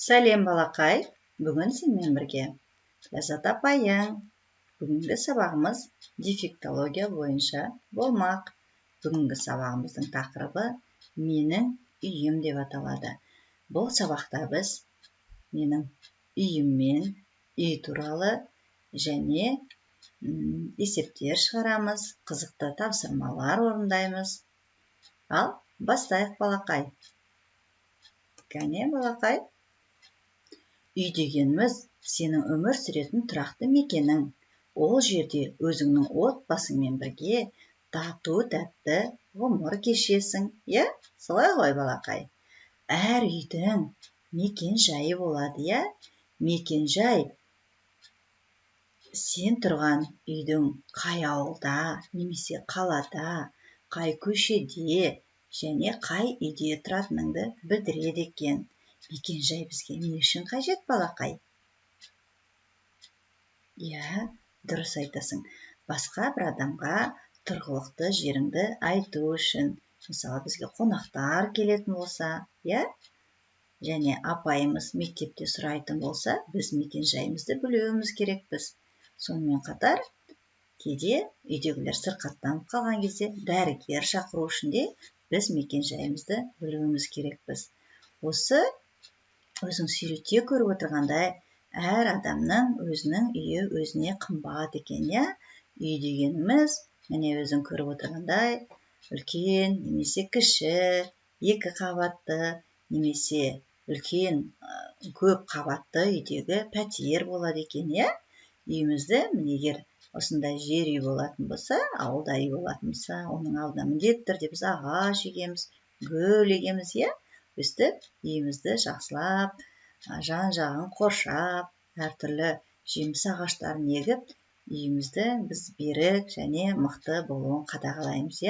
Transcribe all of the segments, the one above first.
Сәлем балақай, бүгін сенімен бірге Ләззат апайың. Бүгінгі сабағымыз дефектология бойынша болмақ. Бүгінгі сабағымыздың тақырыбы менің үйім деп аталады. Бұл сабақта біз менің үйіммен, үй туралы және есептер шығарамыз, қызықты тапсырмалар орындаймыз. Ал бастайық балақай. Кәне балақай. Үй дегеніміз сенің өмір сүретін тұрақты мекенің. Ол жерде өзіңнің отбасыңмен бірге тату тәтті ғұмыр кешесің. Солай ғой балақай. Әр үйдің мекен жайы болады, Мекен жай сен тұрған үйдің қай ауылда, немесе қалада, қай көшеде және қай үйде тұратыныңды білдіреді екен. Мекен жай бізге не үшін қажет балақай? Дұрыс айтасың. Басқа бір адамға тұрғылықты жеріңді айту үшін. Мысалы, бізге қонақтар келетін болса, және апайымыз мектепте сұрайтын болса, біз мекен жайымызды білуіміз керекпіз. Сонымен қатар, кейде үйдегілер сырқаттанып қалған кезде дәрігер шақыру үшін де біз мекен жайымызды білуіміз керекпіз. Осы өзің суретте көріп отырғандай, әр адамның өзінің үйі өзіне қымбат екен, Үй дегеніміз, міне өзің көріп отырғандай, үлкен немесе кіші, 2 қабатты, немесе үлкен көп қабатты үйдегі пәтер болады екен, Үйімізді, егер осындай жер үй болатын болса, ауылда үй болатын болса, оның алдына міндетті түрде біз ағаш егеміз, гүл егеміз, өстіп үйімізді жақсылап, жан-жағын қоршап, әртүрлі жеміс ағаштарын егіп, үйімізді біз берік және мықты болуын қадағалаймыз,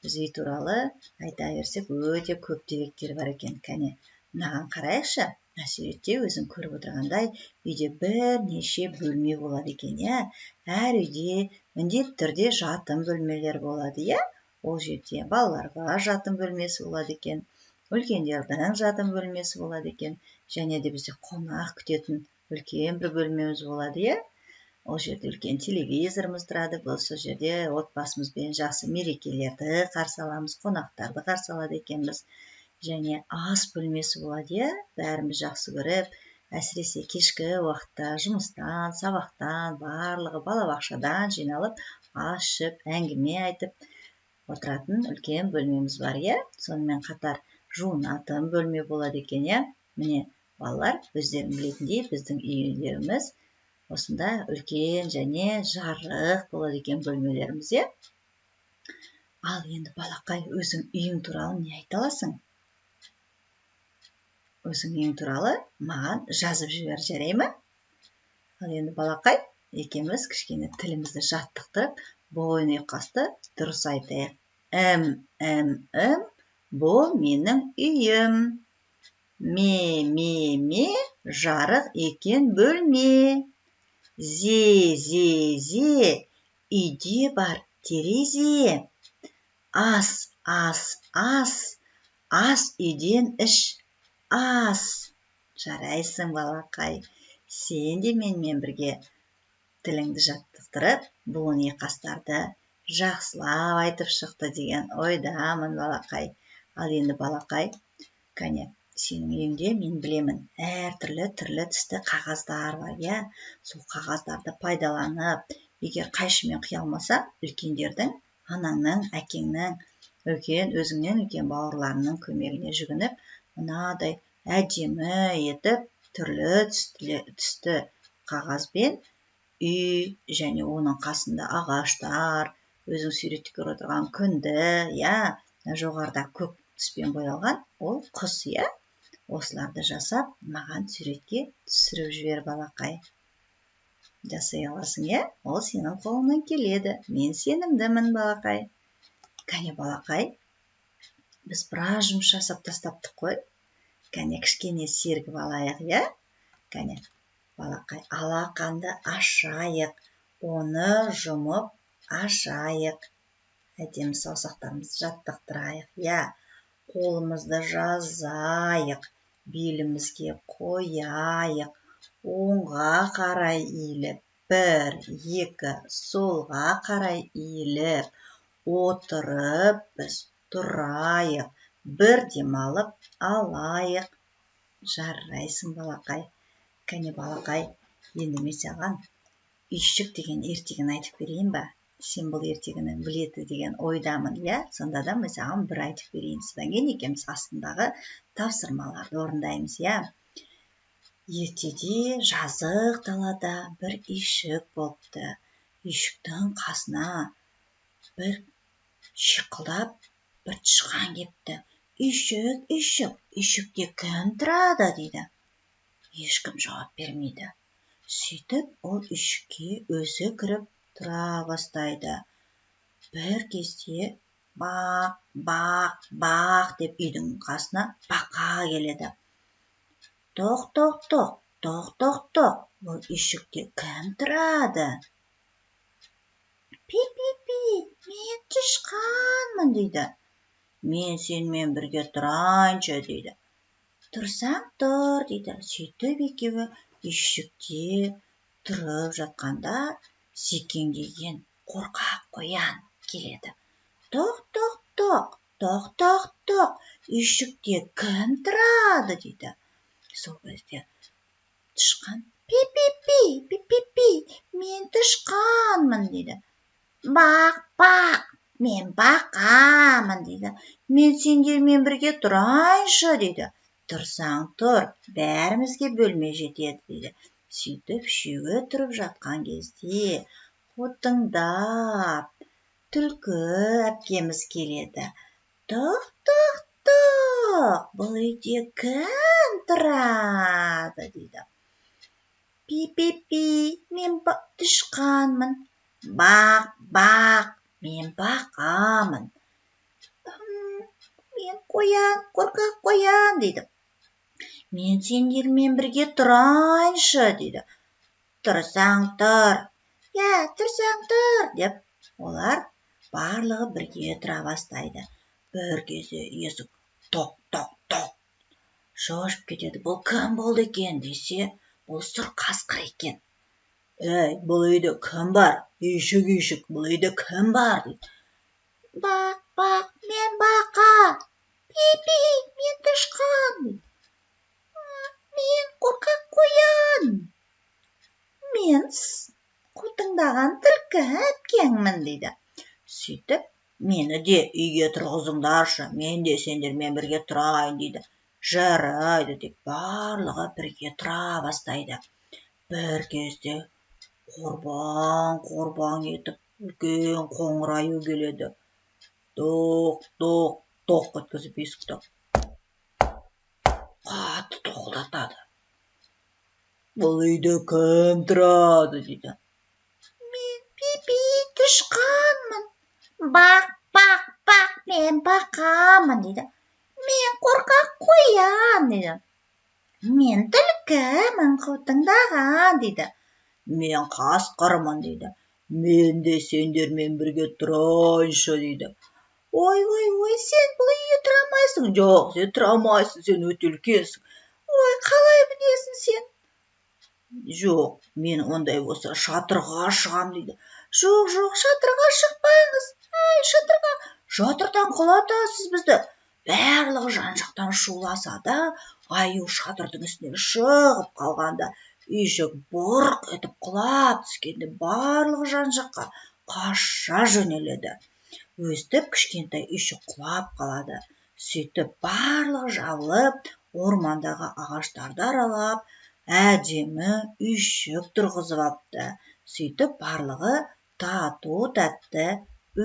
Біз үй туралы айта берсек өте көп деректер бар екен. Кәне, мынаған қарайықшы. Суретте өзің көріп отырғандай, үйде бірнеше бөлме болады екен, Әр үйде міндетті түрде жатын бөлмелер болады, Ол жерде балаларға жатын бөлмесі болады екен, үлкендердің жатын бөлмесі болады екен, және де бізде қонақ күтетін үлкен бір бөлмеміз болады, Ол жерде үлкен телевизорымыз тұрады, сол жерде отбасымызбен жақсы мерекелерді қарсы аламыз, қонақтарды қарсы алады екенбіз. Және ас бөлмесі болады, Бәріміз жақсы көріп, әсіресе кешкі уақытта жұмыстан, сабақтан, барлығы балабақшадан жиналып, ас ішіп, әңгіме айтып отыратын үлкен бөлмеміз бар, Сонымен қатар жуынатын бөлме болады екен, Міне, балалар, өздерің білетіндей, біздің үйлеріміз осында үлкен және жарық болады екен бөлмелеріміз, Ал енді балақай, өзің үйің туралы не айта аласың? Өзің үйің туралы маған жазып жібер, жарай ма? Ал енді балақай, екеуміз кішкене тілімізді жаттықтырып, бойын ұйқасты дұрыс айтайық. Бұл менің үйім. Ме, жарық екен бөлме. Зе, үйде бар терезе. Ас, үйден іш. Ас. Жарайсың балақай. Сен де менімен бірге тіліңді жаттықтырып, буын иқастарды жақсылап айтып шықты деген ойдамын балақай. Ал енді балақай, кәне, сенің үйіңде мен білемін, әртүрлі түсті қағаздар бар, Сол қағаздарды пайдаланып, егер қайшымен құя алмаса, үлкендердің, анаңның, әкеңнің, өзіңнен үлкен бауырларының көмегіне жүгініп, мынадай әдемі етіп, түрлі түсті қағазбен үй және оның қасында ағаштар, өзің суретте көріп отырған күнді, жоғарыда көк түспен боялған, ол құс, Осыларды жасап, маған суретке түсіріп жібер балақай. Жасай аласың, Ол сенің қолыңнан келеді. Мен сенімдімін балақай. Кәне балақай, біз біраз жұмыс жасап тастаптық қой. Кәне, кішкене сергіп алайық, Кәне, балақай, алақанды ашайық, оны жұмып ашайық. Әдемі саусақтарымызды жаттықтырайық, Қолымызды жазайық. белімізге қояйық. Оңға қарай иіліп, 1, 2, солға қарай иіліп, отырып біз тұрайық, бір демалып алайық. Жарайсың, балақай. Кәне, балақай, енді мен саған үйшік деген ертегіні айтып берейін ба? Сен бұл ертегіні біледі деген ойдамын, иә? Сонда да мен саған бір айтып берейін. Содан кейін екеуміз астындағы тапсырмаларды орындаймыз, иә? Ертеде жазық далада бір үйшік болыпты. Үйшіктің қасына бір шиқылдап бір тышқан кепті. Үйшік, үйшік, үйшікте кім тұрады дейді. Ешкім жауап бермейді. Сөйтіп, ол үйшікке өзі кіріп тұра бастайды. Бір кезде бақ, бақ, бақ деп үйдің қасына бақа келеді. Тоқ, тоқ, тоқ, тоқ, тоқ, тоқ, бұл үйшікте кім тұрады? Пи, пи, пи, мен тышқанмын дейді. Мен сенімен бірге тұрайыншы дейді. Тұрсаң тұр дейді. Сөйтіп екеуі үйшікте тұрып жатқанда секеңдеген қорқақ қоян келеді. Тоқ, тоқ, тоқ, тоқ, тоқ, тоқ, үйшікте кім тұрады дейді. Сол кезде тышқан пи, пи, пи, пи, пи, пи, мен тышқанмын дейді. Бақ, бақ, мен бақамын дейді. Мен сендермен бірге тұрайыншы дейді. Тұрсаң тұр, бәрімізге бөлме жетеді дейді. Сөйтіп үшеуі тұрып жатқан кезде қотыңдап түлкі әпкеміз келеді. Тоқ, тоқ, тоқ, бұл үйде кім тұрады дейді. Пи, пи, пи, мен тышқанмын. Бақ, бақ, мен бақамын. Мен қоян, қорқақ қоян дейді. Мен сендермен бірге тұрайыншы дейді. Тұрсаң тұр. Я, тұрсаң тұр деп олар барлығы бірге тұра бастайды. Бір кезде есік тоқ, тоқ, тоқ. Шошып кетеді. Бұл кім болды екен десе, бұл сұр қасқыр екен. Әй, бұл үйде кім бар? Үйшік, үйшік, бұл үйде кім бар дейді. Бақ, бақ, мен бақа. Пи, пи, мен тышқан дейді. Мен қорқақ қоян. Мен қотыңдаған түлкі әпкеңмін дейді. Сөйтіп, мені де үйге тұрғызыңдаршы, мен де сендермен бірге тұрайын дейді. Жарайды деп барлығы бірге тұра бастайды. Бір кезде қорбаң етіп үлкен қоңыр аю келеді. Тоқ, тоқ, тоқ еткізіп есікті қатты тоқылдатады. Бұл үйде кім тұрады дейді. Мен пи-пи тышқанмын. Бақ, бақ, бақ, мен бақамын дейді. Мен қорқақ қоян дейді. Мен түлкімін қотыңдаған дейді. Мен қасқырмын дейді. Мен де сендермен бірге тұрайыншы дейді. Ой, сен бұл үйге тұрамайсың. Жоқ, сен тұрамайсың, сен өте үлкенсің. Ой, қалай білесің сен? Жоқ, мен ондай болса шатырға шығам дейді. Жоқ, шатырға шықпаңыз. Ай, шатырдан құлатасыз бізді. Барлығы жан-жақтан шуласада, аю шатырдың үстіне шығып қалғанда, үйшік бұрқ етіп құлап түскенде барлығы жан-жаққа қаша жөнеледі. Өстіп кішкентай үйшік құлап қалады. Сөйтіп барлығы жабылып, ормандағы ағаштарды аралап, әдемі үйшік тұрғызып алыпты. Сөйтіп барлығы тату-тәтті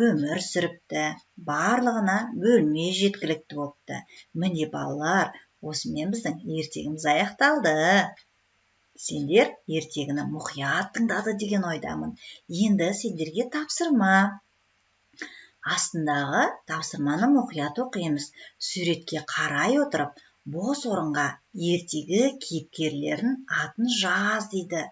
өмір сүріпті. Барлығына бөлме жеткілікті болыпты. Міне балалар, осымен біздің ертегіміз аяқталды. Сендер ертегіні мұқият тыңдады деген ойдамын. Енді сендерге тапсырма. Астындағы тапсырманы мұқият оқимыз. Суретке қарай отырып, бос орынға ертегі кейіпкерлерін атын жаз дейді.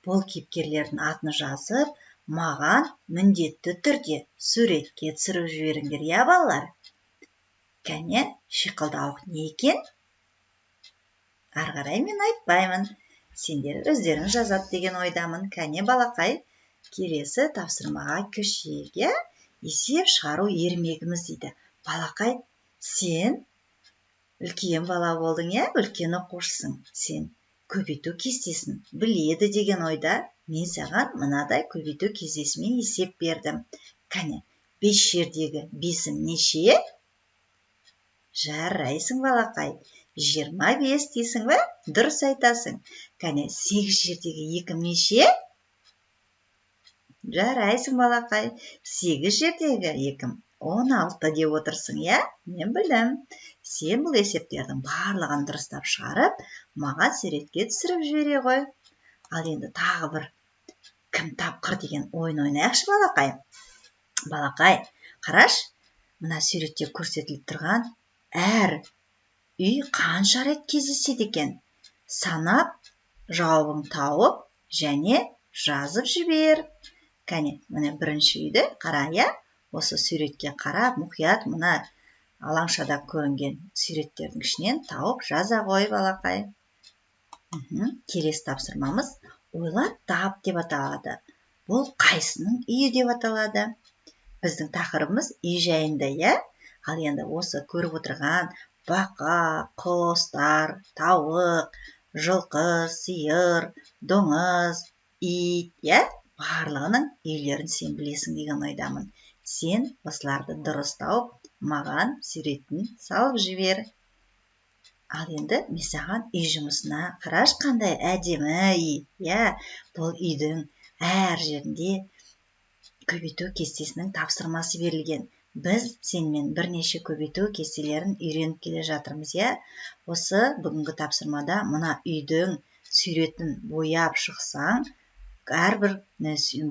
Бұл кейіпкерлердің атын жазып, маған міндетті түрде суретке түсіріп жіберіңдер, иә балалар? Кәне, шиқылдауық не екен? Ары қарай мен айтпаймын. Сендер өздерің жазады деген ойдамын. Кәне балақай, келесі тапсырмаға көшейік, иә? Есеп шығару ермегіміз дейді. Балақай, сен үлкен бала болдың, иә? Үлкен оқушысың. Сен көбейту кестесін біледі деген ойда мен саған мынадай көбейту кестесімен есеп бердім. Кәне, 5 жердегі 5 неше? Жарайсың балақай. 25 дейсің бе? Дұрыс айтасың. Кәне, 8 жердегі 2 неше? Жарайсың балақай. 8 жердегі 2 16 деп отырсың, иә? Мен білдім. Сен бұл есептердің барлығын дұрыстап шығарып, маған суретке түсіріп жібере ғой. Ал енді тағы бір кім тапқыр деген ойын ойнайықшы балақай. Балақай, қараш, мына суретте көрсетіліп тұрған әр үй қанша рет кездеседі екен? Санап, жауабын тауып және жазып жібер. Кәне, міне бірінші үйді қара, иә? Осы суретке қарап, мұқият мына алаңшада көрінген суреттердің ішінен тауып жаза ғой балақай. Келесі тапсырмамыз ойлап тап деп аталады. Бұл қайсының үйі деп аталады? Біздің тақырыбымыз үй жайында, иә? Ал енді осы көріп отырған бақа, қостар, тауық, жылқы, сиыр, доңыз, ит, иә? Барлығының үйлерін сен білесің деген ойдамын. Сен осыларды дұрыс тауып, маған суретін салып жібер. Ал енді мен саған үй жұмысына қараш қандай әдемі үй, иә? Бұл үйдің әр жерінде көбейту кестесінің тапсырмасы берілген. Біз сенмен бірнеше көбейту кестелерін үйреніп келе жатырмыз, иә? Осы бүгінгі тапсырмада мына үйдің суретін бояп шықсаң, әрбір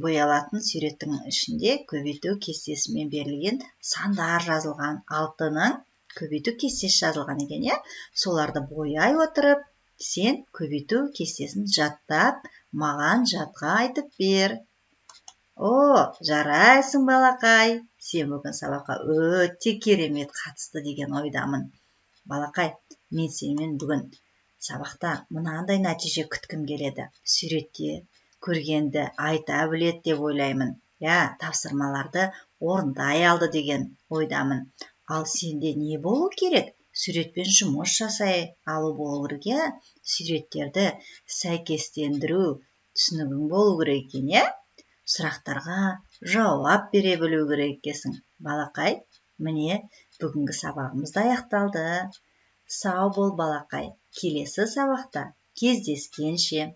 боялатын суреттің ішінде көбейту кестесімен берілген сандар жазылған, 6-ның көбейту кестесі жазылған екен, иә? Соларды бояй отырып, сен көбейту кестесін жаттап, маған жатқа айтып бер. О, жарайсың балақай. Сен бүгін сабаққа өте керемет қатысты деген ойдамын. Балақай, мен сенен бүгін сабақта мынандай нәтиже күткім келеді. Суретте көргенді айта білет деп ойлаймын. Я, тапсырмаларды орындай алды деген ойдамын. Ал сенде не болу керек? Суретпен жұмыс жасай алу болу керек, я? Суреттерді сәйкестендіру түсінігің болу керек екен, я? Сұрақтарға жауап бере білу керек екенсің. Балақай, міне бүгінгі сабағымыз да аяқталды. Сау бол балақай. Келесі сабақта кездескенше.